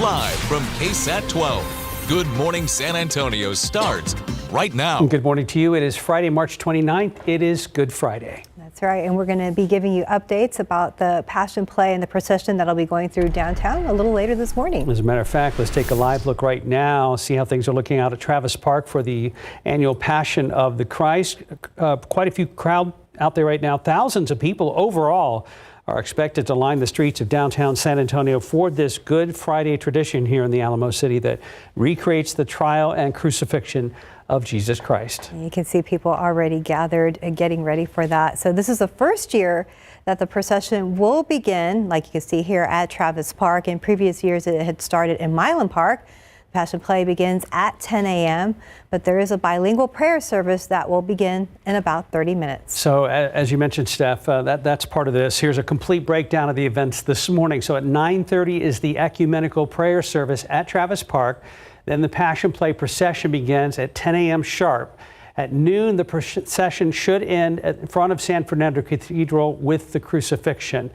Live from KSAT 12. Good Morning San Antonio starts right now. Good morning to you. It is Friday, March 29th. It is Good Friday. That's right. And we're going to be giving you updates about the Passion Play and the procession that'll be going through downtown a little later this morning. As a matter of fact, let's take a live look right now, see how things are looking out at Travis Park for the annual Passion of the Christ. Quite a few crowd out there right now. Thousands of people overall are expected to line the streets of downtown San Antonio for this Good Friday tradition here in the Alamo City that recreates the trial and crucifixion of Jesus Christ. You can see people already gathered and getting ready for that. So this is the first year that the procession will begin, like you can see here at Travis Park. In previous years, it had started in Milan Park. Passion Play begins at 10 a.m., but there is a bilingual prayer service that will begin in about 30 minutes. So as you mentioned, Steph, that's part of this. Here's a complete breakdown of the events this morning. So at 9:30 is the ecumenical prayer service at Travis Park. Then the Passion Play procession begins at 10 a.m. sharp. At noon, the procession should end in front of San Fernando Cathedral with the crucifixion.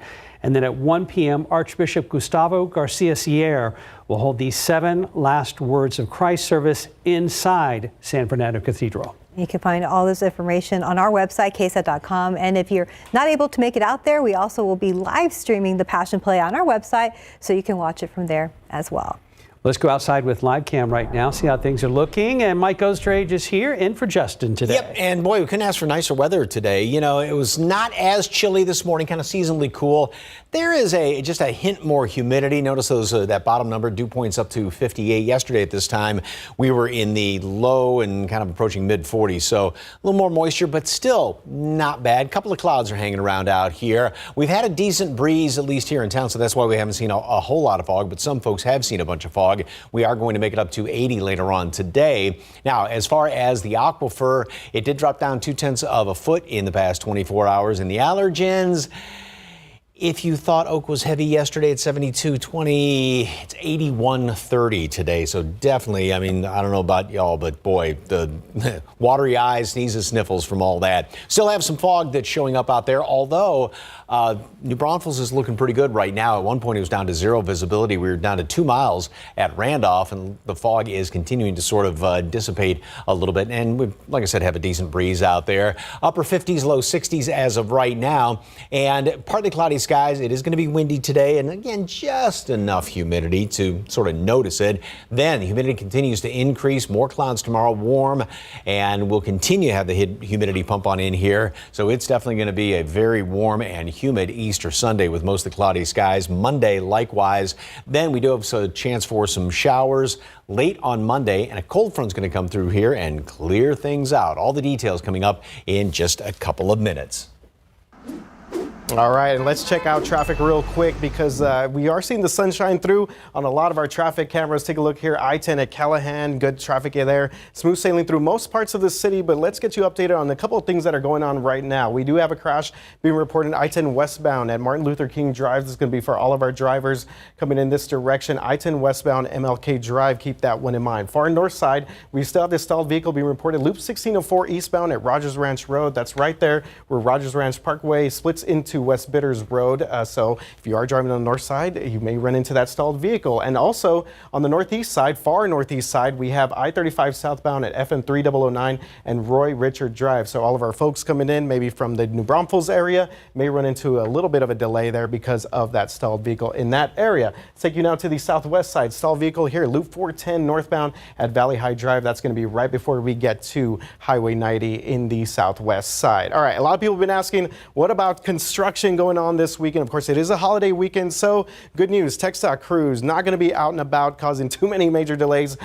And then at 1 p.m., Archbishop Gustavo Garcia Sierra will hold the 7 last words of Christ service inside San Fernando Cathedral. You can find all this information on our website, KSAT.com. And if you're not able to make it out there, we also will be live streaming the Passion Play on our website, so you can watch it from there as well. Let's go outside with live cam right now, see how things are looking. And Mike Ostrage is here in for Justin today. Yep, and boy, we couldn't ask for nicer weather today. You know, it was not as chilly this morning, kind of seasonally cool. There is just a hint more humidity. Notice that bottom number, dew points up to 58. Yesterday at this time, we were in the low and kind of approaching mid 40s. So a little more moisture, but still not bad. A couple of clouds are hanging around out here. We've had a decent breeze, at least here in town, so that's why we haven't seen a whole lot of fog, but some folks have seen a bunch of fog. We are going to make it up to 80 later on today. Now, as far as the aquifer, it did drop down 0.2 of a foot in the past 24 hours. And the allergens, if you thought Oak was heavy yesterday at 72.20, it's 81.30 today. So definitely, I mean, I don't know about y'all, but boy, the watery eyes, sneezes, sniffles from all that. Still have some fog that's showing up out there, although New Braunfels is looking pretty good right now. At one point, it was down to 0 visibility. We were down to 2 miles at Randolph, and the fog is continuing to sort of dissipate a little bit. And we, like I said, have a decent breeze out there. Upper 50s, low 60s as of right now, and partly cloudy skies. It is going to be windy today, and again, just enough humidity to sort of notice it. Then the humidity continues to increase. More clouds tomorrow, warm, and we'll continue to have the humidity pump on in here. So it's definitely going to be a very warm and humid Easter Sunday with most of the cloudy skies. Monday, likewise. Then we do have a chance for some showers late on Monday, and a cold front's going to come through here and clear things out. All the details coming up in just a couple of minutes. All right, and let's check out traffic real quick because we are seeing the sunshine through on a lot of our traffic cameras. Take a look here, I-10 at Callahan, good traffic there. Smooth sailing through most parts of the city, but let's get you updated on a couple of things that are going on right now. We do have a crash being reported I-10 westbound at Martin Luther King Drive. This is going to be for all of our drivers coming in this direction. I-10 westbound MLK Drive, keep that one in mind. Far north side, we still have this stalled vehicle being reported. Loop 1604 eastbound at Rogers Ranch Road. That's right there where Rogers Ranch Parkway splits into West Bitters Road. So if you are driving on the north side, you may run into that stalled vehicle. And also on the northeast side, far northeast side, we have I-35 southbound at FM 3009 and Roy Richard Drive. So all of our folks coming in, maybe from the New Braunfels area, may run into a little bit of a delay there because of that stalled vehicle in that area. Let's take you now to the southwest side. Stalled vehicle here, Loop 410 northbound at Valley High Drive. That's going to be right before we get to Highway 90 in the southwest side. All right, a lot of people have been asking, what about construction going on this weekend? Of course, it is a holiday weekend, so good news. TxDOT crews not going to be out and about causing too many major delays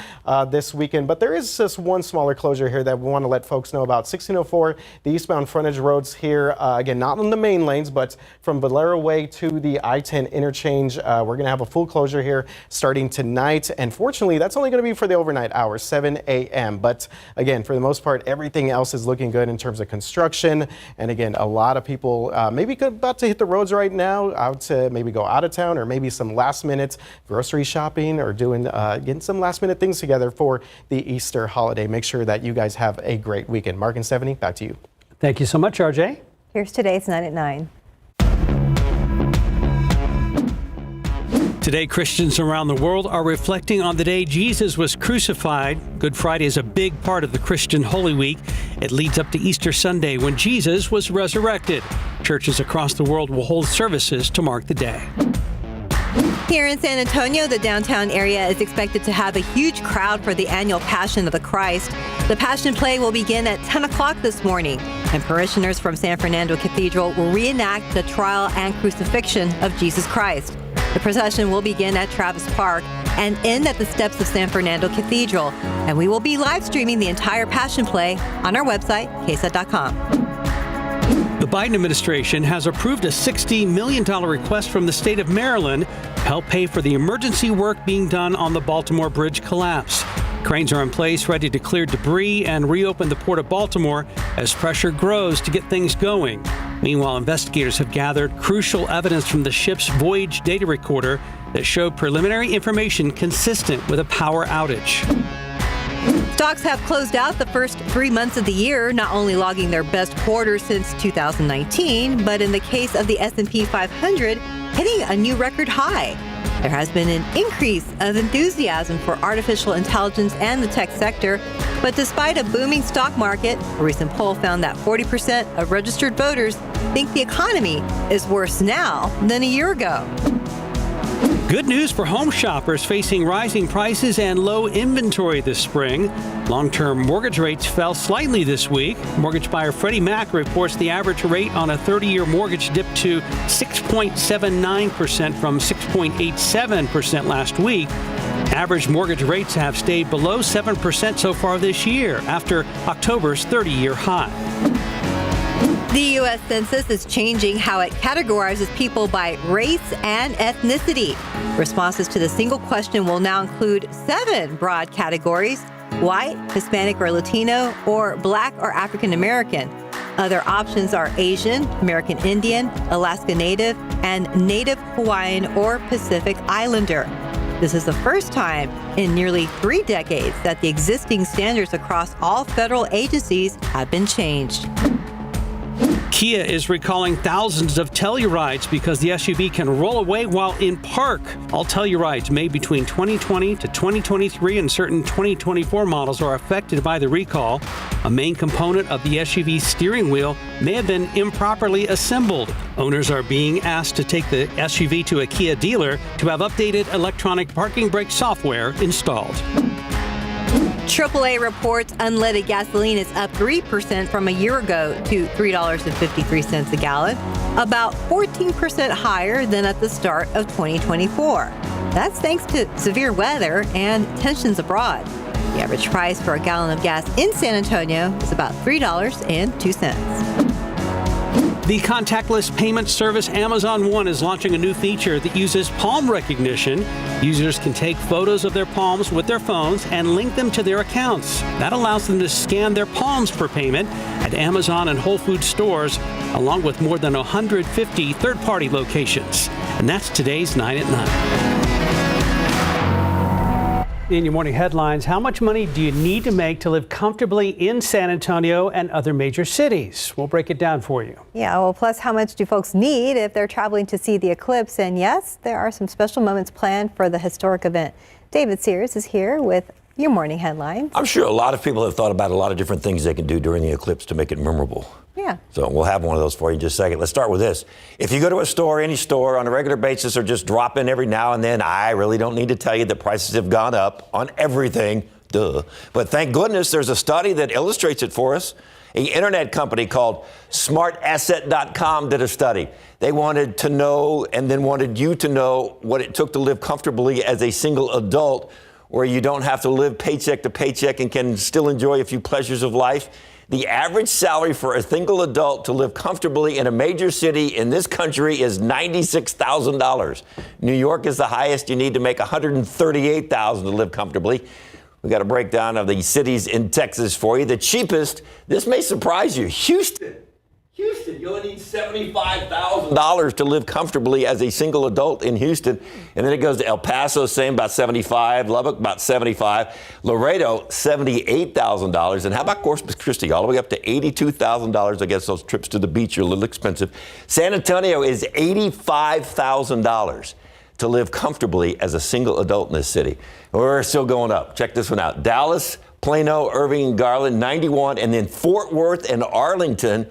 this weekend, but there is just one smaller closure here that we want to let folks know about. 1604, the eastbound frontage roads here, again, not on the main lanes, but from Valero Way to the I-10 interchange. We're going to have a full closure here starting tonight, and fortunately, that's only going to be for the overnight hours, 7 a.m. But again, for the most part, everything else is looking good in terms of construction, and again, a lot of people maybe about to hit the roads right now, out to maybe go out of town or maybe some last minute grocery shopping or doing getting some last minute things together for the Easter holiday. Make sure that you guys have a great weekend. Mark and Stephanie, back to you. Thank you so much, RJ. Here's today's 9 at 9. Today, Christians around the world are reflecting on the day Jesus was crucified. Good Friday is a big part of the Christian Holy Week. It leads up to Easter Sunday when Jesus was resurrected. Churches across the world will hold services to mark the day. Here in San Antonio, the downtown area is expected to have a huge crowd for the annual Passion of the Christ. The Passion Play will begin at 10 o'clock this morning, and parishioners from San Fernando Cathedral will reenact the trial and crucifixion of Jesus Christ. The procession will begin at Travis Park and end at the steps of San Fernando Cathedral, and we will be live streaming the entire Passion Play on our website, KSAT.com. The Biden administration has approved a $60 million request from the state of Maryland to help pay for the emergency work being done on the Baltimore Bridge collapse. Cranes are in place, ready to clear debris and reopen the Port of Baltimore as pressure grows to get things going. Meanwhile, investigators have gathered crucial evidence from the ship's voyage data recorder that showed preliminary information consistent with a power outage. Stocks have closed out the first 3 months of the year, not only logging their best quarter since 2019, but in the case of the S&P 500, hitting a new record high. There has been an increase of enthusiasm for artificial intelligence and the tech sector, but despite a booming stock market, a recent poll found that 40% of registered voters think the economy is worse now than a year ago. Good news for home shoppers facing rising prices and low inventory this spring. Long-term mortgage rates fell slightly this week. Mortgage buyer Freddie Mac reports the average rate on a 30-year mortgage dipped to 6.79% from 6.87% last week. Average mortgage rates have stayed below 7% so far this year after October's 30-year high. The U.S. Census is changing how it categorizes people by race and ethnicity. Responses to the single question will now include 7 broad categories: white, Hispanic or Latino, or Black or African American. Other options are Asian, American Indian, Alaska Native, and Native Hawaiian or Pacific Islander. This is the first time in nearly 3 decades that the existing standards across all federal agencies have been changed. Kia is recalling thousands of Tellurides because the SUV can roll away while in park. All Tellurides made between 2020 to 2023 and certain 2024 models are affected by the recall. A main component of the SUV's steering wheel may have been improperly assembled. Owners are being asked to take the SUV to a Kia dealer to have updated electronic parking brake software installed. AAA reports unleaded gasoline is up 3% from a year ago to $3.53 a gallon, about 14% higher than at the start of 2024. That's thanks to severe weather and tensions abroad. The average price for a gallon of gas in San Antonio is about $3.02. The contactless payment service Amazon One is launching a new feature that uses palm recognition. Users can take photos of their palms with their phones and link them to their accounts. That allows them to scan their palms for payment at Amazon and Whole Foods stores, along with more than 150 third-party locations. And that's today's 9 at 9. In your morning headlines, how much money do you need to make to live comfortably in San Antonio and other major cities? We'll break it down for you. Yeah, well, plus how much do folks need if they're traveling to see the eclipse? And yes, there are some special moments planned for the historic event. David Sears is here with your morning headlines. I'm sure a lot of people have thought about a lot of different things they can do during the eclipse to make it memorable. Yeah. So we'll have one of those for you in just a second. Let's start with this. If you go to a store, any store, on a regular basis or just drop in every now and then, I really don't need to tell you that prices have gone up on everything. Duh. But thank goodness there's a study that illustrates it for us. An internet company called smartasset.com did a study. They wanted to know and then wanted you to know what it took to live comfortably as a single adult, where you don't have to live paycheck to paycheck and can still enjoy a few pleasures of life. The average salary for a single adult to live comfortably in a major city in this country is $96,000. New York is the highest. You need to make $138,000 to live comfortably. We got a breakdown of the cities in Texas for you. The cheapest, this may surprise you, Houston, you only need $75,000 to live comfortably as a single adult in Houston. And then it goes to El Paso, same, about $75,000. Lubbock, about $75,000. Laredo, $78,000. And how about Corpus Christi, all the way up to $82,000. I guess those trips to the beach are a little expensive. San Antonio is $85,000. to live comfortably as a single adult in this city. We're still going up. Check this one out. Dallas, Plano, Irving, and Garland, 91, and then Fort Worth and Arlington.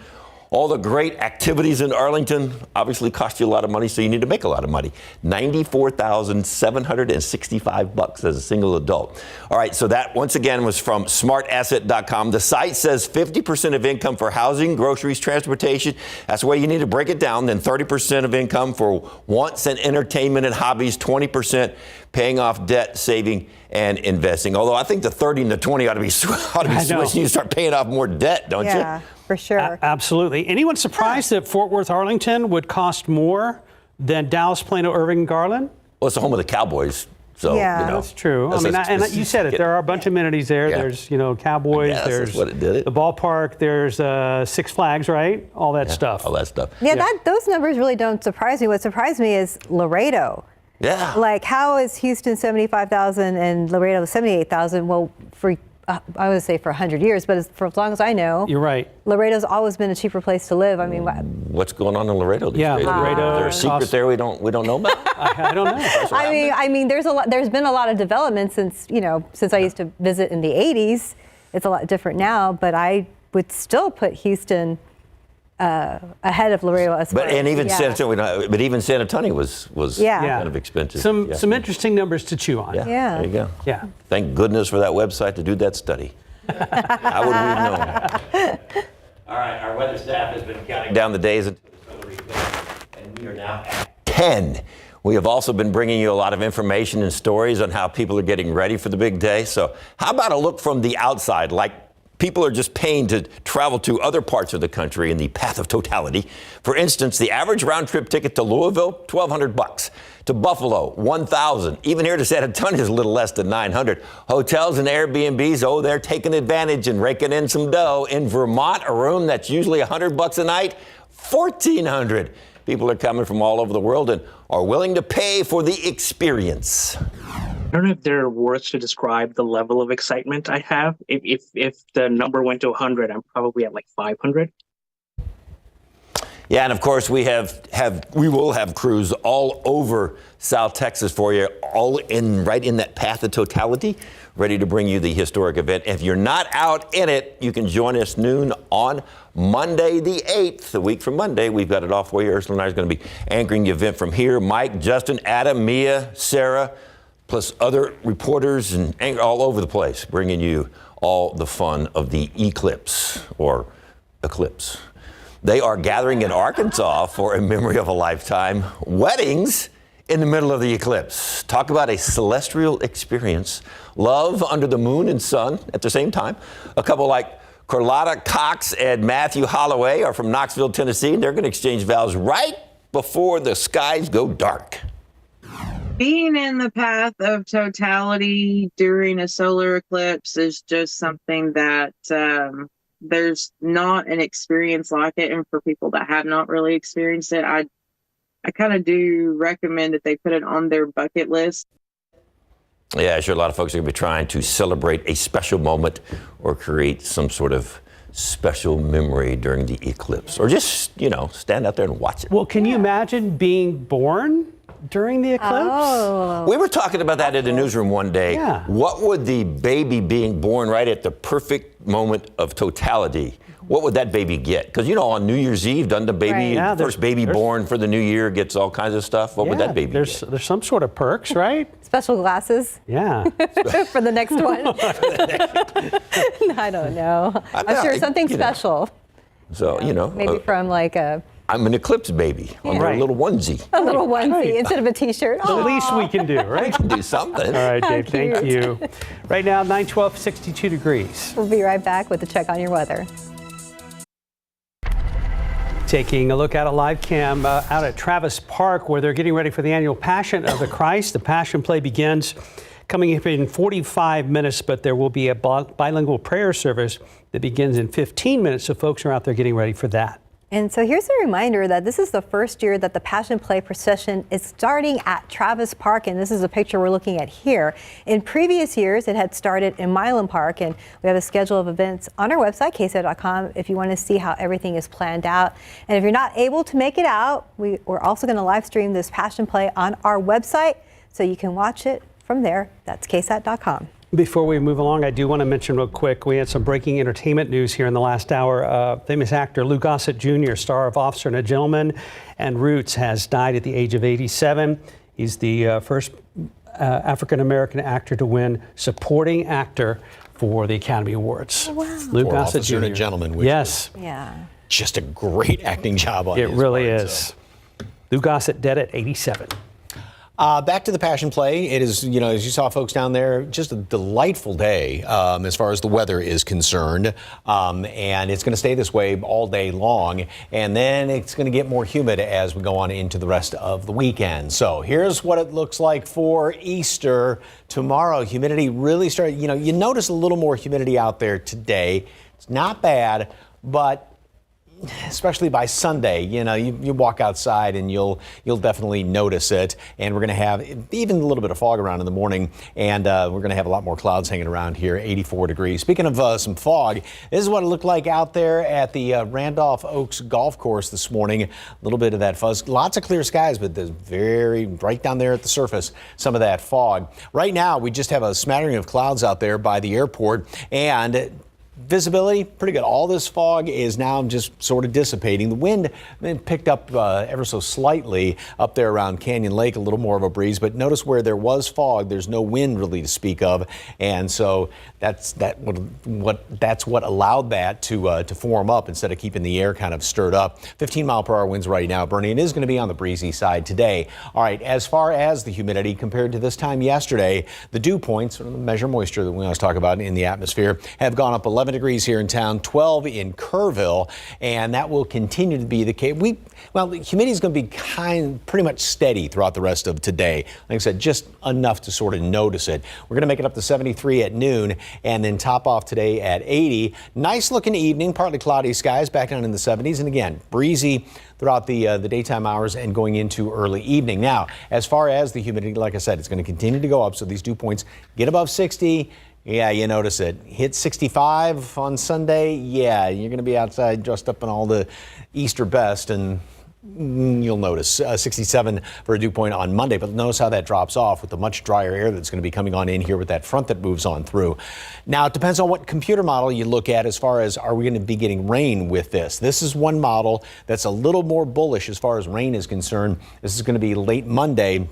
All the great activities in Arlington obviously cost you a lot of money, so you need to make a lot of money. $94,765 as a single adult. All right, so that once again was from smartasset.com. The site says 50% of income for housing, groceries, transportation. That's the way you need to break it down. Then 30% of income for wants and entertainment and hobbies, 20% paying off debt, saving, and investing. Although I think the 30 and the 20 ought to be switching. You start paying off more debt, don't you? Yeah, for sure. Absolutely. Anyone surprised that Fort Worth, Arlington would cost more than Dallas, Plano, Irving, and Garland? Well, it's the home of the Cowboys. So, Yeah. you know, That's true. You said it. There are a bunch of amenities there. Yeah. There's, Cowboys. There's that's what it did. the ballpark. There's Six Flags, right? All that stuff. All that stuff. Yeah, those numbers really don't surprise me. What surprised me is Laredo. Yeah. Like, how is Houston 75,000 and Laredo 78,000? Well, for I would say for 100 years, but for as long as I know, You're right. Laredo's always been a cheaper place to live. I mean, What's going on in Laredo these days? Laredo. Is there a secret there we don't know about? I don't know. I mean, there's been a lot of development since I used to visit in the 80s. It's a lot different now, but I would still put Houston ahead of Laredo as far Even San Antonio, even San Antonio was kind of expensive. Some interesting numbers to chew on. Yeah. There you go. Yeah. Thank goodness for that website to do that study. I wouldn't have known. All right, our weather staff has been counting down the days until the solar eclipse, and we are now at 10. We have also been bringing you a lot of information and stories on how people are getting ready for the big day. So how about a look from the outside, like people are just paying to travel to other parts of the country in the path of totality. For instance, the average round-trip ticket to Louisville, $1,200. To Buffalo, $1,000. Even here to San Antonio is a little less than $900. Hotels and Airbnbs, they're taking advantage and raking in some dough. In Vermont, a room that's usually $100 a night, $1,400. People are coming from all over the world and are willing to pay for the experience. I don't know if there are words to describe the level of excitement I have. If the number went to 100, I'm probably at like 500. Yeah, and of course we will have crews all over South Texas for you, all right in that path of totality, ready to bring you the historic event. If you're not out in it, you can join us noon on Monday the 8th. A week from Monday, we've got it all for you. Ursula and I are going to be anchoring the event from here. Mike, Justin, Adam, Mia, Sarah, plus other reporters and all over the place, bringing you all the fun of the eclipse or eclipse. They are gathering in Arkansas for a memory of a lifetime. Weddings in the middle of the eclipse. Talk about a celestial experience. Love under the moon and sun at the same time. A couple like Carlotta Cox and Matthew Holloway are from Knoxville, Tennessee, and they're going to exchange vows right before the skies go dark. Being in the path of totality during a solar eclipse is just something that there's not an experience like it. And for people that have not really experienced it, I kind of do recommend that they put it on their bucket list. Yeah, sure. A lot of folks are going to be trying to celebrate a special moment or create some sort of special memory during the eclipse, or just, stand out there and watch it. Well, can you imagine being born during the eclipse? Oh. We were talking about that in the newsroom one day. Yeah. What would the baby being born right at the perfect moment of totality, what would that baby get? Because, on New Year's Eve, doesn't the baby, Right. Yeah, first baby born for the new year gets all kinds of stuff? What would that baby there's get? There's some sort of perks, right? Special glasses Yeah. for the next one. I don't know. I'm sure something special. So, Maybe from like a I'm an eclipse baby on Right. a little onesie. little onesie instead of a T-shirt. The least we can do, right? Do something. All right, Dave, How thank cute. you. Right now, 9:12, 62 degrees. We'll be right back with a check on your weather. Taking a look at a live cam out at Travis Park, where they're getting ready for the annual Passion of the Christ. The Passion Play begins coming up in 45 minutes, but there will be a bilingual prayer service that begins in 15 minutes, so folks are out there getting ready for that. And so here's a reminder that this is the first year that the Passion Play procession is starting at Travis Park, and this is a picture we're looking at here. In previous years, it had started in Milan Park, and we have a schedule of events on our website, KSAT.com, if you want to see how everything is planned out. And if you're not able to make it out, we're also going to live stream this Passion Play on our website, so you can watch it from there. That's KSAT.com. Before we move along, I do want to mention real quick, we had some breaking entertainment news here in the last hour. Famous actor Lou Gossett Jr., star of Officer and a Gentleman and Roots, has died at the age of 87. He's the first African-American actor to win supporting actor for the Academy Awards. Oh, wow. Lou For Gossett Officer Jr. and a Gentleman, which yes. Yeah. just a great acting job on It his really part, is. so. Lou Gossett dead at 87. Back to the Passion Play. It is, you know, as you saw folks down there, just a delightful day as far as the weather is concerned. And it's going to stay this way all day long. And then it's going to get more humid as we go on into the rest of the weekend. So here's what it looks like for Easter tomorrow. Humidity really started, you know, you notice a little more humidity out there today. It's not bad, but especially by Sunday, you know, you walk outside and you'll definitely notice it. And we're going to have even a little bit of fog around in the morning, and we're going to have a lot more clouds hanging around here, 84 degrees. Speaking of some fog, this is what it looked like out there at the Randolph Oaks Golf Course this morning. A little bit of that fuzz, lots of clear skies, but there's right down there at the surface, some of that fog. Right now, we just have a smattering of clouds out there by the airport, and visibility, pretty good. All this fog is now just sort of dissipating. The wind picked up ever so slightly up there around Canyon Lake, a little more of a breeze, but notice where there was fog, there's no wind really to speak of. And so that's what allowed that to form up instead of keeping the air kind of stirred up. 15-mile-per-hour winds right now, Bernie, and it is going to be on the breezy side today. All right, as far as the humidity compared to this time yesterday, the dew points, or the measure moisture that we always talk about in the atmosphere, have gone up 11 degrees here in town, 12 in Kerrville, and that will continue to be the case. The humidity is going to be pretty much steady throughout the rest of today. Like I said, just enough to sort of notice it. We're going to make it up to 73 at noon and then top off today at 80. Nice looking evening, partly cloudy skies back down in the 70s, and again, breezy throughout the daytime hours and going into early evening. Now, as far as the humidity, like I said, it's going to continue to go up, so these dew points get above 60. Yeah, you notice it. Hit 65 on Sunday. Yeah, you're going to be outside dressed up in all the Easter best, and you'll notice 67 for a dew point on Monday. But notice how that drops off with the much drier air that's going to be coming on in here with that front that moves on through. Now, it depends on what computer model you look at as far as are we going to be getting rain with this. This is one model that's a little more bullish as far as rain is concerned. This is going to be late Monday,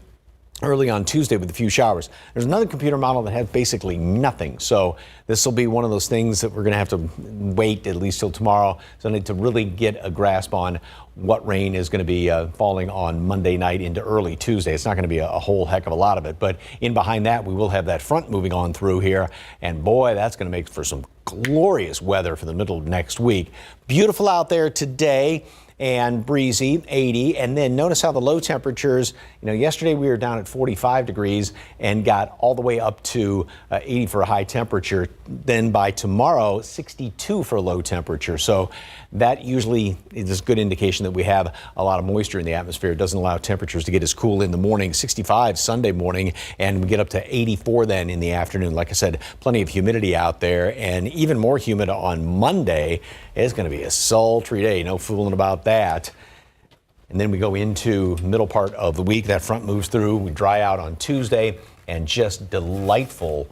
early on Tuesday with a few showers. There's another computer model that has basically nothing. So this will be one of those things that we're going to have to wait at least till tomorrow to really get a grasp on what rain is going to be falling on Monday night into early Tuesday. It's not going to be a whole heck of a lot of it, but in behind that, we will have that front moving on through here. And boy, that's going to make for some glorious weather for the middle of next week. Beautiful out there today and breezy, 80. And then notice how the low temperatures, you know, yesterday we were down at 45 degrees and got all the way up to 80 for a high temperature. Then by tomorrow, 62 for a low temperature. So that usually is a good indication that we have a lot of moisture in the atmosphere. It doesn't allow temperatures to get as cool in the morning. 65 Sunday morning, and we get up to 84 then in the afternoon. Like I said, plenty of humidity out there, and even more humid on Monday. It's going to be a sultry day, no fooling about that. And then we go into middle part of the week. That front moves through. We dry out on Tuesday, and just delightful,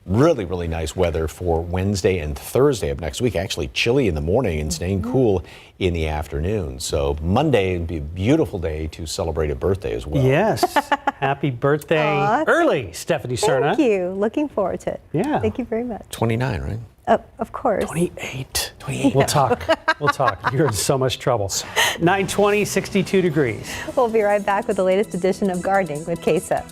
really, really nice weather for Wednesday and Thursday of next week. Actually chilly in the morning and staying cool in the afternoon. So Monday would be a beautiful day to celebrate a birthday as well. Yes. Happy birthday early, Stephanie Serna. Thank you. Looking forward to it. Yeah. Thank you very much. 29, right? Of course. 28. We'll talk. We'll talk. You're in so much trouble. 920, 62 degrees. We'll be right back with the latest edition of Gardening with KSAT.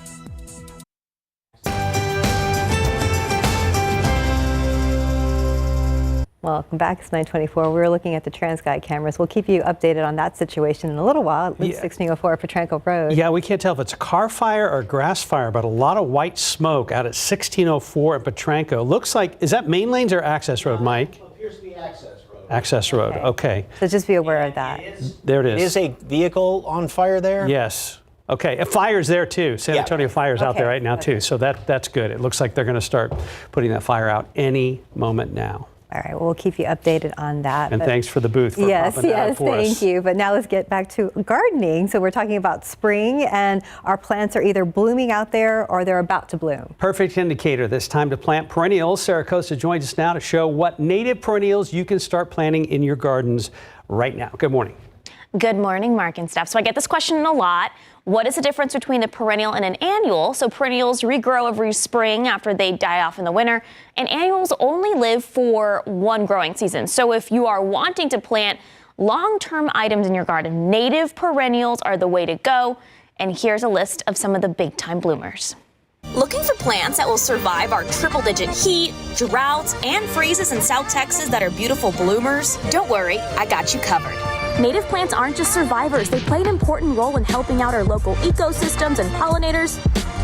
Welcome back. It's 9:24. We're looking at the TransGuide cameras. We'll keep you updated on that situation in a little while. At least 1604 Petranco Road. Yeah, we can't tell if it's a car fire or a grass fire, but a lot of white smoke out at 1604 at Petranco. Looks like, is that main lanes or access road, Mike? Appears to be access road. Access road, okay. So just be aware of that. There it is. Is a vehicle on fire there? Yes. Okay, a fire's there too. San Antonio Fire's out there right now too, so that's good. It looks like they're going to start putting that fire out any moment now. All right, well, we'll keep you updated on that. And thanks for the booth for popping that up for us. Thank you. But now let's get back to gardening. So we're talking about spring, and our plants are either blooming out there or they're about to bloom. Perfect indicator this time to plant perennials. Sarah Costa joins us now to show what native perennials you can start planting in your gardens right now. Good morning. Good morning, Mark and Steph. So I get this question a lot. What is the difference between a perennial and an annual? So perennials regrow every spring after they die off in the winter, and annuals only live for one growing season. So if you are wanting to plant long-term items in your garden, native perennials are the way to go. And here's a list of some of the big-time bloomers. Looking for plants that will survive our triple-digit heat, droughts, and freezes in South Texas that are beautiful bloomers? Don't worry, I got you covered. Native plants aren't just survivors. They play an important role in helping out our local ecosystems and pollinators.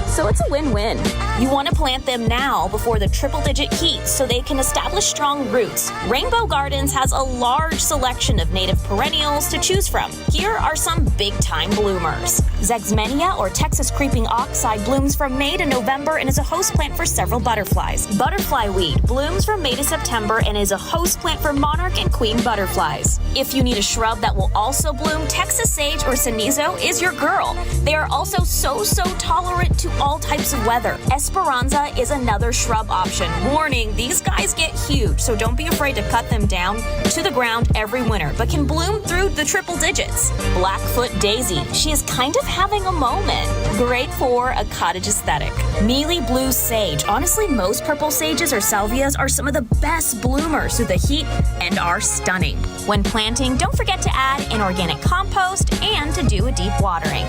So it's a win-win. You want to plant them now before the triple-digit heat so they can establish strong roots. Rainbow Gardens has a large selection of native perennials to choose from. Here are some big-time bloomers. Zexmania, or Texas creeping oxeye, blooms from May to November and is a host plant for several butterflies. Butterfly weed blooms from May to September and is a host plant for monarch and queen butterflies. If you need a shrub that will also bloom, Texas sage or cenizo is your girl. They are also so tolerant to all types of weather. Esperanza is another shrub option. Warning, these guys get huge, so don't be afraid to cut them down to the ground every winter, but can bloom through the triple digits. Blackfoot daisy, she is kind of having a moment. Great for a cottage aesthetic. Mealy blue sage. Honestly, most purple sages or salvias are some of the best bloomers through the heat and are stunning. When planting, don't forget to add an organic compost and to do a deep watering.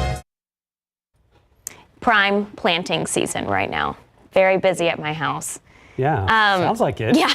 Prime planting season right now. Very busy at my house. Yeah, sounds like it. Yeah,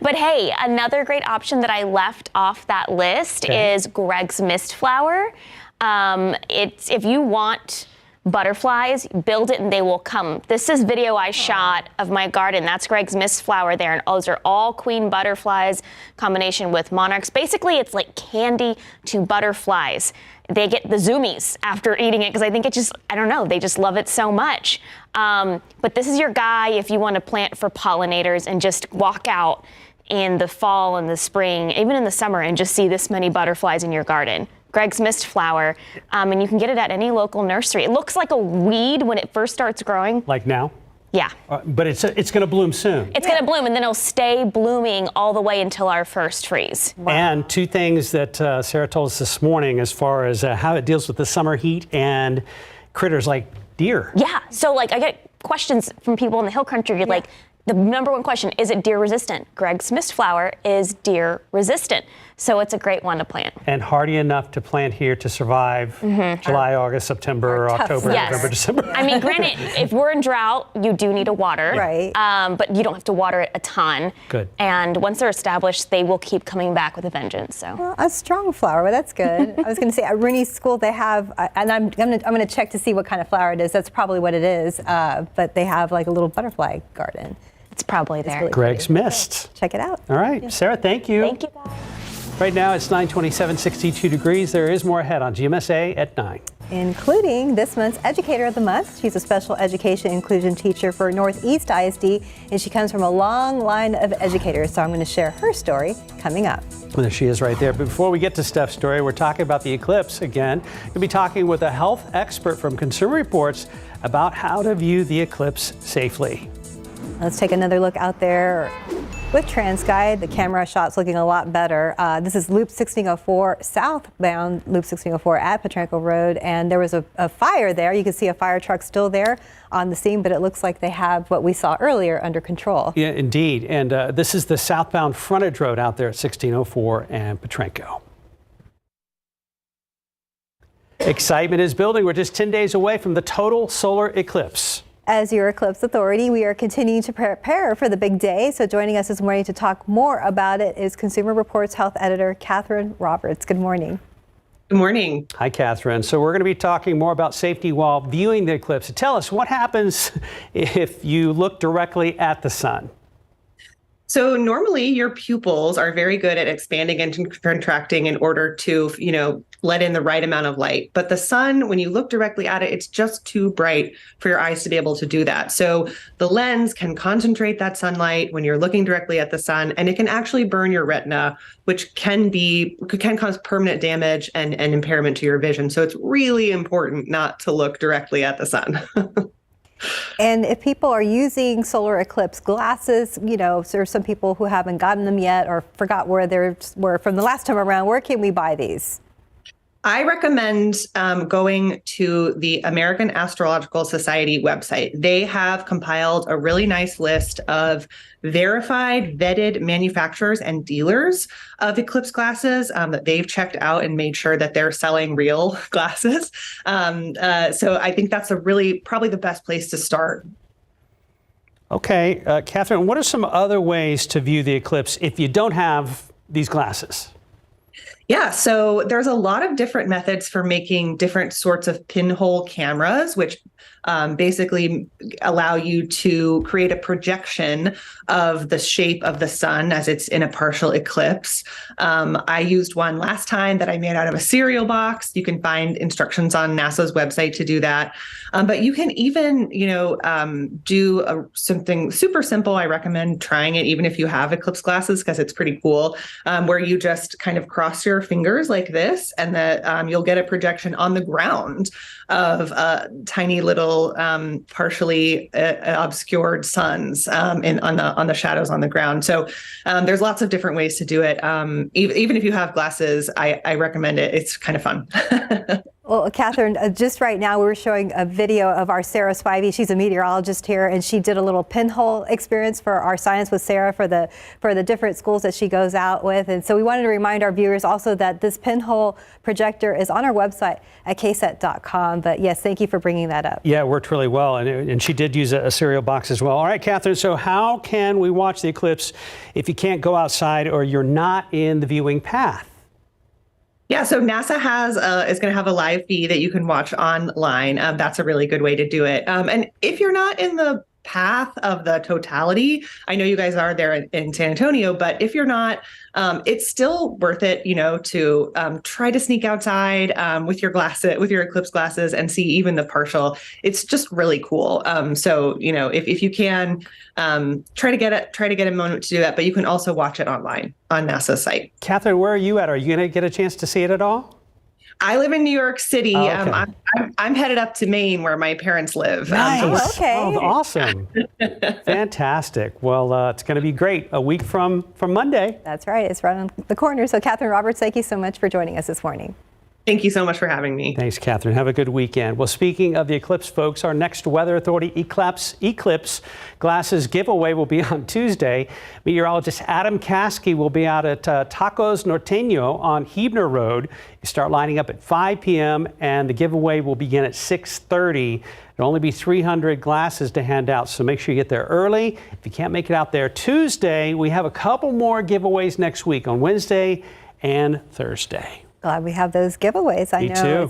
but hey, another great option that I left off that list is Greg's Mist Flower. It's if you want butterflies, build it and they will come. This is video I shot of my garden. That's Greg's Mist Flower there, and those are all queen butterflies combination with monarchs. Basically, it's like candy to butterflies. They get the zoomies after eating it because I think it just, I don't know, they just love it so much. But this is your guy if you want to plant for pollinators and just walk out in the fall and the spring, even in the summer, and just see this many butterflies in your garden. Greg's Mist Flower, and you can get it at any local nursery. It looks like a weed when it first starts growing. Like now? Yeah. But it's going to bloom soon. It's going to bloom, and then it'll stay blooming all the way until our first freeze. Wow. And two things that Sarah told us this morning as far as how it deals with the summer heat and critters like deer. Yeah. So, like, I get questions from people in the hill country, like, the number one question, is it deer resistant? Greg's Mist Flower is deer resistant. So it's a great one to plant. And hardy enough to plant here to survive July, August, September, October, November, December. I mean, granted, if we're in drought, you do need to water. Right. But you don't have to water it a ton. Good. And once they're established, they will keep coming back with a vengeance. So well, a strong flower, well, that's good. I was going to say at Rooney's school they have, and I'm going to check to see what kind of flower it is. That's probably what it is. But they have like a little butterfly garden. It's probably there. Really Greg's Mist. Check it out. All right, Sarah, thank you. Thank you, guys. Right now it's 9:27, 62 degrees. There is more ahead on GMSA at 9. Including this month's Educator of the Month. She's a special education inclusion teacher for Northeast ISD, and she comes from a long line of educators. So I'm going to share her story coming up. Well, there she is right there. But before we get to Steph's story, we're talking about the eclipse again. We'll be talking with a health expert from Consumer Reports about how to view the eclipse safely. Let's take another look out there with TransGuide. The camera shot's looking a lot better. This is Loop 1604, southbound Loop 1604 at Petrenko Road, and there was a fire there. You can see a fire truck still there on the scene, but it looks like they have what we saw earlier under control. Yeah, indeed. And this is the southbound frontage road out there at 1604 and Petrenko. Excitement is building. We're just 10 days away from the total solar eclipse. As your Eclipse Authority, we are continuing to prepare for the big day. So joining us this morning to talk more about it is Consumer Reports Health Editor Catherine Roberts. Good morning. Good morning. Hi, Catherine. So we're going to be talking more about safety while viewing the eclipse. Tell us what happens if you look directly at the sun. So normally your pupils are very good at expanding and contracting in order to, let in the right amount of light. But the sun, when you look directly at it, it's just too bright for your eyes to be able to do that. So the lens can concentrate that sunlight when you're looking directly at the sun, and it can actually burn your retina, which can cause permanent damage and impairment to your vision. So it's really important not to look directly at the sun. And if people are using solar eclipse glasses, there's some people who haven't gotten them yet or forgot where they were from the last time around. Where can we buy these? I recommend going to the American Astrological Society website. They have compiled a really nice list of verified, vetted manufacturers and dealers of eclipse glasses that they've checked out and made sure that they're selling real glasses. So I think that's probably the best place to start. Okay, Catherine, what are some other ways to view the eclipse if you don't have these glasses? Yeah, so there's a lot of different methods for making different sorts of pinhole cameras, which basically allow you to create a projection of the shape of the sun as it's in a partial eclipse. I used one last time that I made out of a cereal box. You can find instructions on NASA's website to do that. But you can even, do something super simple. I recommend trying it even if you have eclipse glasses, because it's pretty cool, where you just kind of cross your fingers like this, and that you'll get a projection on the ground of tiny little partially obscured suns on the shadows on the ground. So there's lots of different ways to do it. Even if you have glasses, I recommend it. It's kind of fun. Well, Catherine, just right now we're showing a video of our Sarah Spivey. She's a meteorologist here, and she did a little pinhole experience for our Science with Sarah for the different schools that she goes out with. And so we wanted to remind our viewers also that this pinhole projector is on our website at KSAT.com. But yes, thank you for bringing that up. Yeah, it worked really well, and she did use a cereal box as well. All right, Catherine, so how can we watch the eclipse if you can't go outside or you're not in the viewing path? Yeah, so NASA is going to have a live feed that you can watch online. That's a really good way to do it. And if you're not in the path of the totality, I know you guys are there in San Antonio, but if you're not, it's still worth it, to try to sneak outside with your eclipse glasses and see even the partial. It's just really cool. So if you can, try to get a moment to do that, but you can also watch it online on NASA's site. Catherine, where are you at? Are you going to get a chance to see it at all? I live in New York City. Oh, okay. I'm headed up to Maine, where my parents live. Nice. Okay. Oh, awesome. Fantastic. Well, it's going to be great. A week from Monday. That's right. It's right on the corner. So, Catherine Roberts, thank you so much for joining us this morning. Thank you so much for having me. Thanks, Catherine. Have a good weekend. Well, speaking of the eclipse, folks, our next Weather Authority eclipse glasses giveaway will be on Tuesday. Meteorologist Adam Caskey will be out at Tacos Norteño on Huebner Road. You start lining up at 5 p.m. and the giveaway will begin at 6:30. There'll only be 300 glasses to hand out, so make sure you get there early. If you can't make it out there Tuesday, we have a couple more giveaways next week on Wednesday and Thursday. Glad we have those giveaways. I know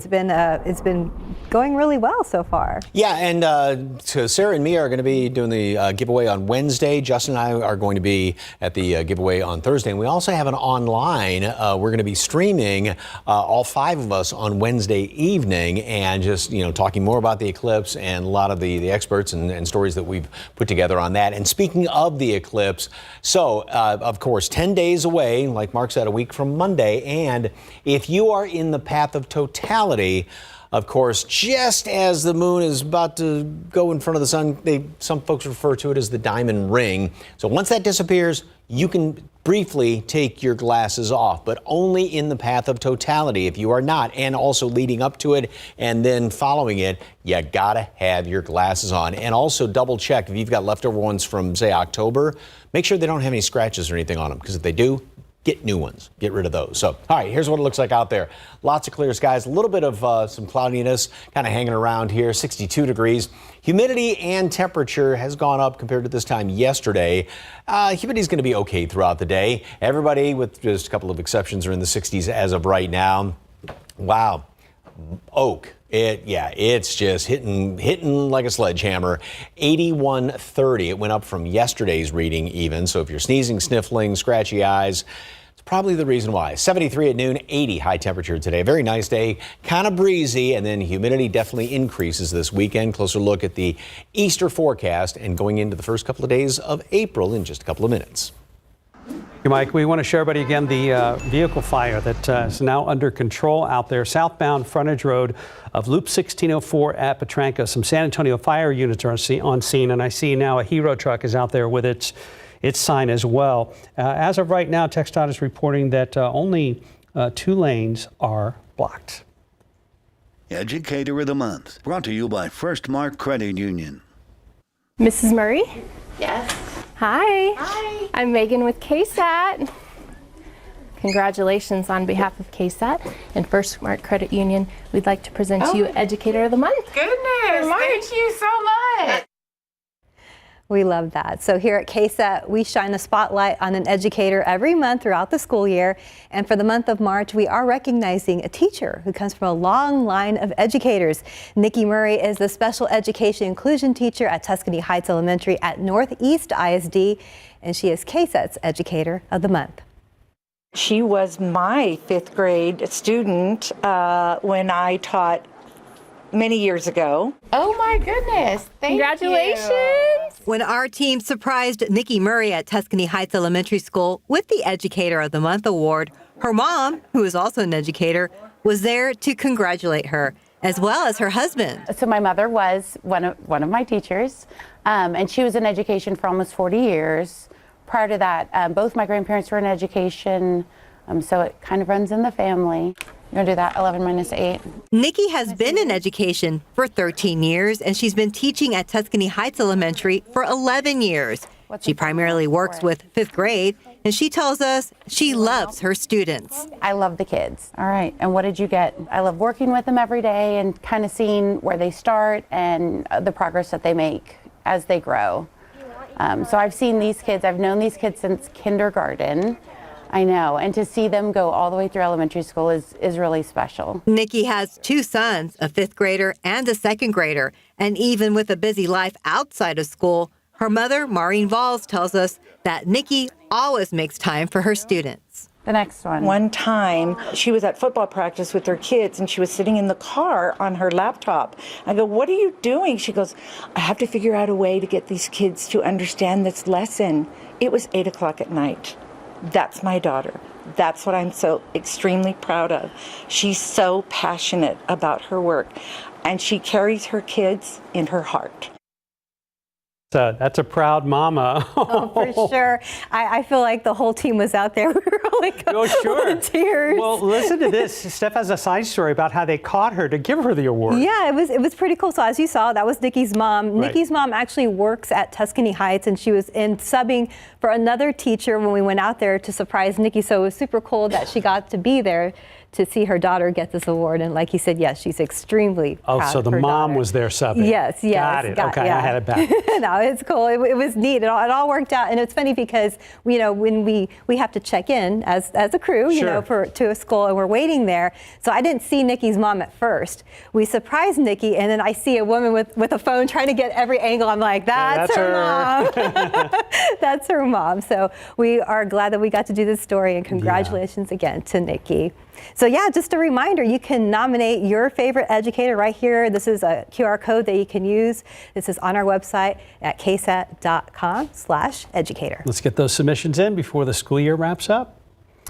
it's been going really well so far. Yeah, and so Sarah and me are going to be doing the giveaway on Wednesday. Justin and I are going to be at the giveaway on Thursday. And we also have an online. We're going to be streaming all 5 of us on Wednesday evening and just, talking more about the eclipse and a lot of the experts and stories that we've put together on that. And speaking of the eclipse, so of course, 10 days away, like Mark said, a week from Monday. And if you are in the path of totality, of course, just as the moon is about to go in front of the sun, some folks refer to it as the diamond ring. So once that disappears, you can briefly take your glasses off, but only in the path of totality. If you are not, and also leading up to it and then following it, you gotta have your glasses on. And also double check if you've got leftover ones from, say, October, make sure they don't have any scratches or anything on them, because if they do, get new ones. Get rid of those. So, all right, here's what it looks like out there. Lots of clear skies, a little bit of some cloudiness kind of hanging around here, 62 degrees. Humidity and temperature has gone up compared to this time yesterday. Humidity is going to be okay throughout the day. Everybody, with just a couple of exceptions, are in the 60s as of right now. Wow. Oak It's just hitting like a sledgehammer. 81.30. It went up from yesterday's reading even. So if you're sneezing, sniffling, scratchy eyes, it's probably the reason why. 73 at noon, 80 high temperature today. Very nice day, kind of breezy, and then humidity definitely increases this weekend. Closer look at the Easter forecast and going into the first couple of days of April in just a couple of minutes. Hey, Mike, we want to share, everybody, again, the vehicle fire that is now under control out there. Southbound frontage road of Loop 1604 at Petranco. Some San Antonio fire units are on scene, and I see now a Hero truck is out there with its sign as well. As of right now, TxDOT is reporting that only 2 lanes are blocked. Educator of the Month, brought to you by First Mark Credit Union. Mrs. Murray? Yes. Hi. Hi. I'm Megan with KSAT. Congratulations on behalf of KSAT and First Mark Credit Union. We'd like to present to you Educator of the Month. Goodness, thank you so much. We love that. So here at KSAT, we shine the spotlight on an educator every month throughout the school year. And for the month of March, we are recognizing a teacher who comes from a long line of educators. Nikki Murray is the special education inclusion teacher at Tuscany Heights Elementary at Northeast ISD, and she is KSAT's Educator of the Month. She was my 5th grade student when I taught many years ago. Oh my goodness. Congratulations. When our team surprised Nikki Murray at Tuscany Heights Elementary School with the Educator of the Month award, her mom, who is also an educator, was there to congratulate her, as well as her husband. So my mother was one of my teachers, and she was in education for almost 40 years. Prior to that, both my grandparents were in education, so it kind of runs in the family. You're going to do that, 11 minus 8. Nikki has been in education for 13 years, and she's been teaching at Tuscany Heights Elementary for 11 years. She primarily works with 5th grade, and she tells us she loves her students. I love the kids. All right, and what did you get? I love working with them every day and kind of seeing where they start and the progress that they make as they grow. So I've seen these kids, I've known these kids since kindergarten. I know, and to see them go all the way through elementary school is really special. Nikki has 2 sons, a 5th grader and a 2nd grader. And even with a busy life outside of school, her mother, Maureen Valls, tells us that Nikki always makes time for her students. The next one. One time, she was at football practice with her kids, and she was sitting in the car on her laptop. I go, "What are you doing?" She goes, "I have to figure out a way to get these kids to understand this lesson." It was 8 o'clock at night. That's my daughter. That's what I'm so extremely proud of. She's so passionate about her work, and she carries her kids in her heart. So that's a proud mama. Oh, for sure. I feel like the whole team was out there. We were all like, sure. tears. Well, listen to this. Steph has a side story about how they caught her to give her the award. Yeah, it was pretty cool. So as you saw, that was Nikki's mom. Right. Nikki's mom actually works at Tuscany Heights, and she was in subbing for another teacher when we went out there to surprise Nikki. So it was super cool that she got to be there to see her daughter get this award. And like you said, yes, she's extremely proud. Oh, so the mom was there subbing. Yes. Got it. Okay, yeah. I had it back. No, it's cool. It was neat. It all worked out. And it's funny because, you know, when we have to check in as a crew, you know, to a school, and we're waiting there. So I didn't see Nikki's mom at first. We surprised Nikki, and then I see a woman with a phone trying to get every angle. I'm like, that's her mom. That's her mom. So we are glad that we got to do this story, and congratulations again to Nikki. So yeah, just a reminder, you can nominate your favorite educator right here. This is a QR code that you can use. This is on our website at ksat.com/educator. Let's get those submissions in before the school year wraps up.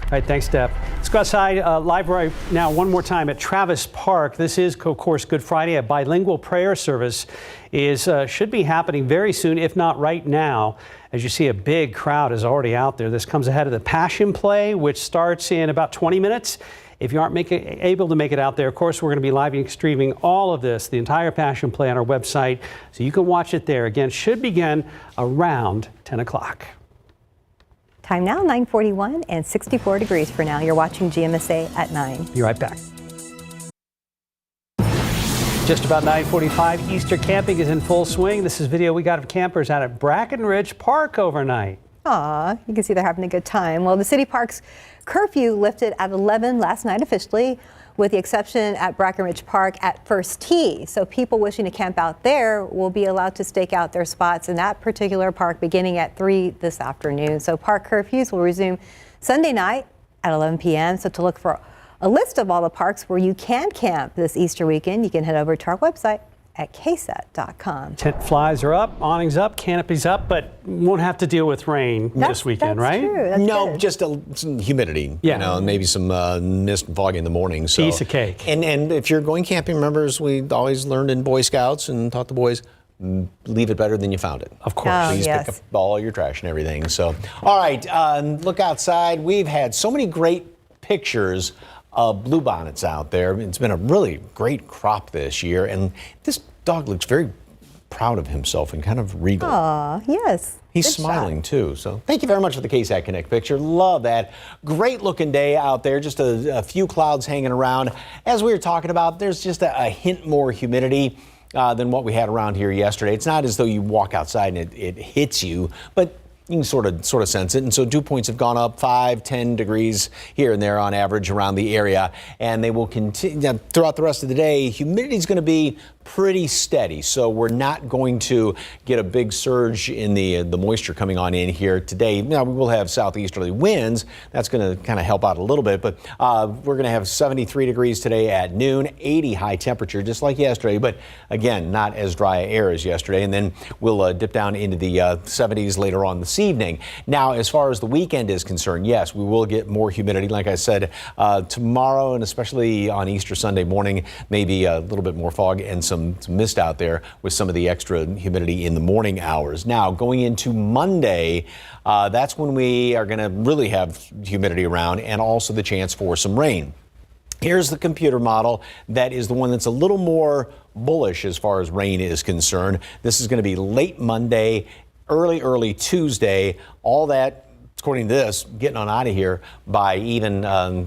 All right, thanks, Steph. Let's go outside live right now one more time at Travis Park. This is, of course, Good Friday. A bilingual prayer service should be happening very soon, if not right now. As you see, a big crowd is already out there. This comes ahead of the Passion Play, which starts in about 20 minutes. If you aren't able to make it out there, of course, we're going to be live streaming all of this, the entire Passion Play, on our website, so you can watch it there. Again, should begin around 10 o'clock. Time now, 9:41 and 64 degrees for now. You're watching GMSA at 9. Be right back. Just about 9:45, Easter camping is in full swing. This is video we got of campers out at Brackenridge Park overnight. Aw, you can see they're having a good time. Well, the city park's curfew lifted at 11 last night officially. with the exception at Brackenridge Park at First Tee. So people wishing to camp out there will be allowed to stake out their spots in that particular park beginning at 3 this afternoon. So park curfews will resume Sunday night at 11 p.m. So to look for a list of all the parks where you can camp this Easter weekend, you can head over to our website at KSAT.com. Tent flies are up, awnings up, canopies up, but won't have to deal with rain this weekend, that's right? True. That's No, good. just some humidity, you know, and maybe some mist and fog in the morning. So. Piece of cake. And if you're going camping, remember, as we always learned in Boy Scouts and taught the boys, leave it better than you found it. Of course. Please pick up all your trash and everything. So, all right, look outside. We've had so many great pictures of bluebonnets out there. It's been a really great crop this year, and this dog looks very proud of himself and kind of regal. Aw, yes. He's Good smiling shot. too. So thank you very much for the KSAT Connect picture. Love that. Great looking day out there. Just a few clouds hanging around. As we were talking about, there's just a hint more humidity than what we had around here yesterday. It's not as though you walk outside and it hits you, but you can sort of sense it. And so dew points have gone up 5-10 degrees here and there on average around the area, and they will continue throughout the rest of the day. Humidity is going to be pretty steady, so we're not going to get a big surge in the moisture coming on in here today. Now, we will have southeasterly winds. That's going to kind of help out a little bit, but we're going to have 73 degrees today at noon, 80 high temperature, just like yesterday, but again, not as dry air as yesterday. And then we'll dip down into the 70s later on this evening. Now, as far as the weekend is concerned, yes, we will get more humidity. Like I said, tomorrow and especially on Easter Sunday morning, maybe a little bit more fog and some mist out there with some of the extra humidity in the morning hours. Now, going into Monday, that's when we are going to really have humidity around and also the chance for some rain. Here's the computer model that is the one that's a little more bullish as far as rain is concerned. This is going to be late Monday, early Tuesday, all that, according to this, getting on out of here by even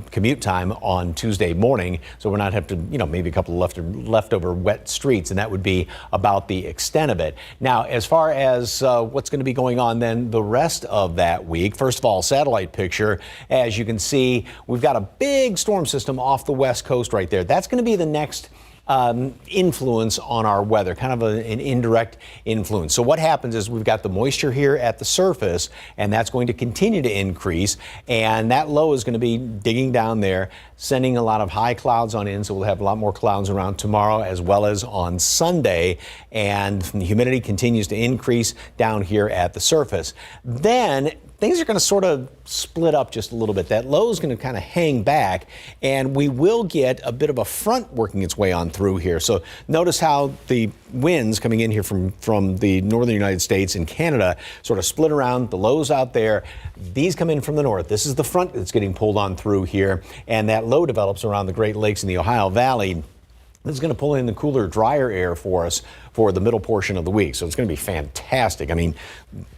commute time on Tuesday morning. So we're not have to, maybe a couple of leftover wet streets, and that would be about the extent of it. Now, as far as what's going to be going on then the rest of that week, first of all, satellite picture, as you can see, we've got a big storm system off the west coast right there. That's going to be the next influence on our weather, kind of an indirect influence. So what happens is we've got the moisture here at the surface, and that's going to continue to increase, and that low is going to be digging down there, sending a lot of high clouds on in, so we'll have a lot more clouds around tomorrow as well as on Sunday, and the humidity continues to increase down here at the surface. Then things are going to sort of split up just a little bit. That low is going to kind of hang back, and we will get a bit of a front working its way on through here. So notice how the winds coming in here from the northern United States and Canada sort of split around, the lows out there. These come in from the north. This is the front that's getting pulled on through here, and that low develops around the Great Lakes and the Ohio Valley. This is going to pull in the cooler, drier air for us for the middle portion of the week. So it's going to be fantastic. I mean,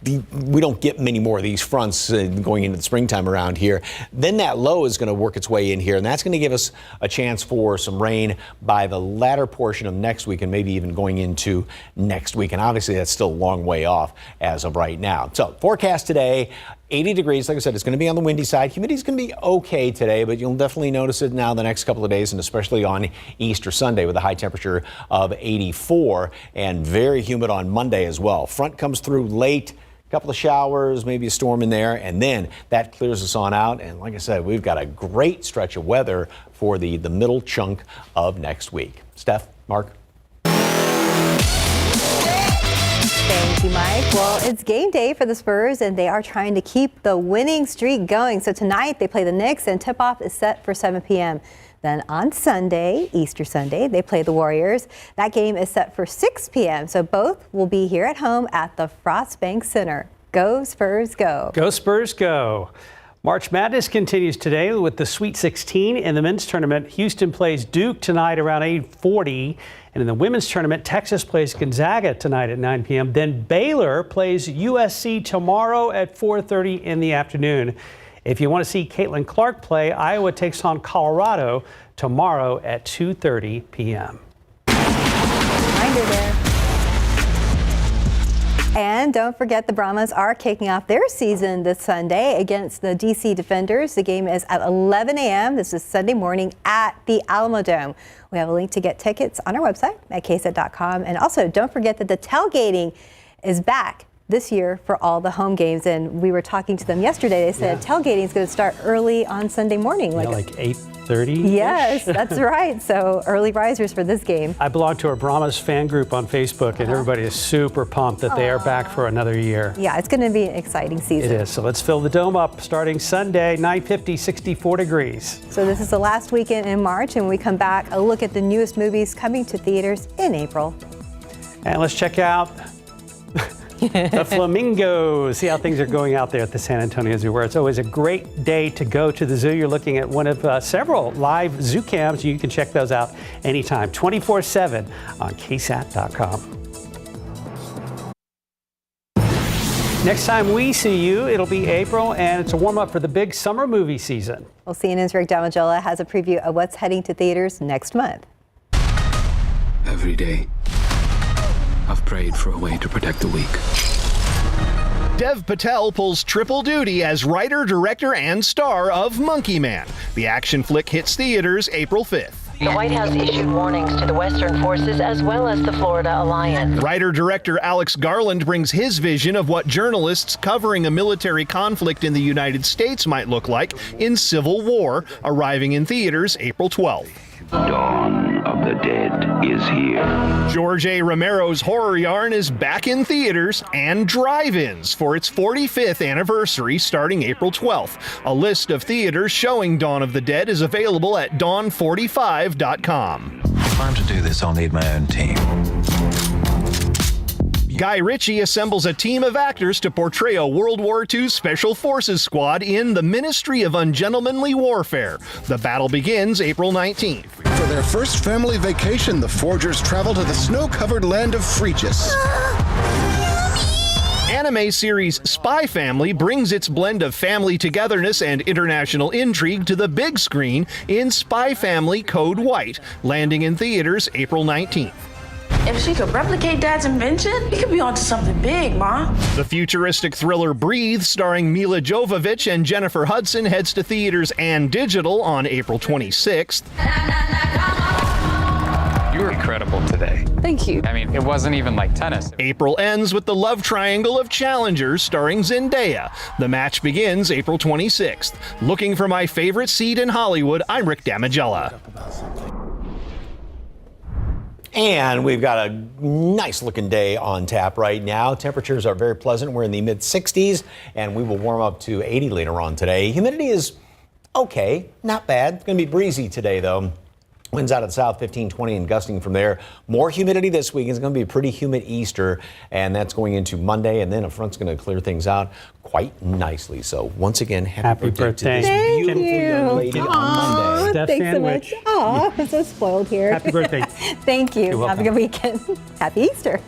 we don't get many more of these fronts going into the springtime around here. Then that low is going to work its way in here, and that's going to give us a chance for some rain by the latter portion of next week and maybe even going into next week. And obviously, that's still a long way off as of right now. So forecast today, 80 degrees. Like I said, it's going to be on the windy side. Humidity is going to be okay today, but you'll definitely notice it now the next couple of days, and especially on Easter Sunday with a high temperature of 84 and very humid on Monday as well. Front comes through late, a couple of showers, maybe a storm in there, and then that clears us on out. And like I said, we've got a great stretch of weather for the middle chunk of next week. Steph, Mark. Thank you, Mike. Well, it's game day for the Spurs, and they are trying to keep the winning streak going. So tonight they play the Knicks, and tip-off is set for 7 p.m. Then on Sunday, Easter Sunday, they play the Warriors. That game is set for 6 p.m. So both will be here at home at the Frostbank Center. Go Spurs, go. Go Spurs, go. March Madness continues today with the Sweet 16 in the men's tournament. Houston plays Duke tonight around 8:40. And in the women's tournament, Texas plays Gonzaga tonight at 9 p.m. Then Baylor plays USC tomorrow at 4:30 in the afternoon. If you want to see Caitlin Clark play, Iowa takes on Colorado tomorrow at 2:30 p.m. Reminder there. And don't forget the Brahmas are kicking off their season this Sunday against the DC Defenders. The game is at 11 a.m. This is Sunday morning at the Alamo Dome. We have a link to get tickets on our website at KSAT.com. And also don't forget that the tailgating is back this year for all the home games. And we were talking to them yesterday. They said tailgating is going to start early on Sunday morning. Like 8:30? Yes, that's right. So early risers for this game. I belong to a Brahmas fan group on Facebook, and everybody is super pumped that they are back for another year. Yeah, it's going to be an exciting season. It is. So let's fill the dome up starting Sunday, 9:50, 64 degrees. So this is the last weekend in March, and when we come back, a look at the newest movies coming to theaters in April. And let's check out the flamingos. See how things are going out there at the San Antonio Zoo, where it's always a great day to go to the zoo. You're looking at one of several live zoo cams. You can check those out anytime, 24/7 on KSAT.com. Next time we see you, it'll be April, and it's a warm-up for the big summer movie season. Well, CNN's Rick Damagella has a preview of what's heading to theaters next month. Every day, I've prayed for a way to protect the weak. Dev Patel pulls triple duty as writer, director, and star of Monkey Man. The action flick hits theaters April 5th. The White House issued warnings to the Western forces as well as the Florida Alliance. Writer-director Alex Garland brings his vision of what journalists covering a military conflict in the United States might look like in Civil War, arriving in theaters April 12th. Dawn of the Dead is here. George A. Romero's horror yarn is back in theaters and drive-ins for its 45th anniversary starting April 12th. A list of theaters showing Dawn of the Dead is available at dawn45.com. If I'm to do this, I'll need my own team. Guy Ritchie assembles a team of actors to portray a World War II Special Forces squad in The Ministry of Ungentlemanly Warfare. The battle begins April 19th. For their first family vacation, the Forgers travel to the snow-covered land of Phrygia. Anime series Spy Family brings its blend of family togetherness and international intrigue to the big screen in Spy Family Code White, landing in theaters April 19th. If she could replicate Dad's invention, we could be onto something big, Ma. The futuristic thriller Breathe, starring Mila Jovovich and Jennifer Hudson, heads to theaters and digital on April 26th. You were incredible today. Thank you. I mean, it wasn't even like tennis. April ends with the love triangle of Challengers, starring Zendaya. The match begins April 26th. Looking for my favorite seat in Hollywood, I'm Rick Damagella. And we've got a nice looking day on tap right now. Temperatures are very pleasant. We're in the mid 60s and we will warm up to 80 later on today. Humidity is okay, not bad. It's going to be breezy today though. Winds out of the south, 15, 20, and gusting from there. More humidity this week. It's going to be a pretty humid Easter, and that's going into Monday, and then a front's going to clear things out quite nicely. So once again, happy birthday to this beautiful young lady on Monday. Steph Thanks sandwich. so much. Aw, I'm so spoiled here. Happy birthday. Thank you. You're Have a good weekend. Happy Easter.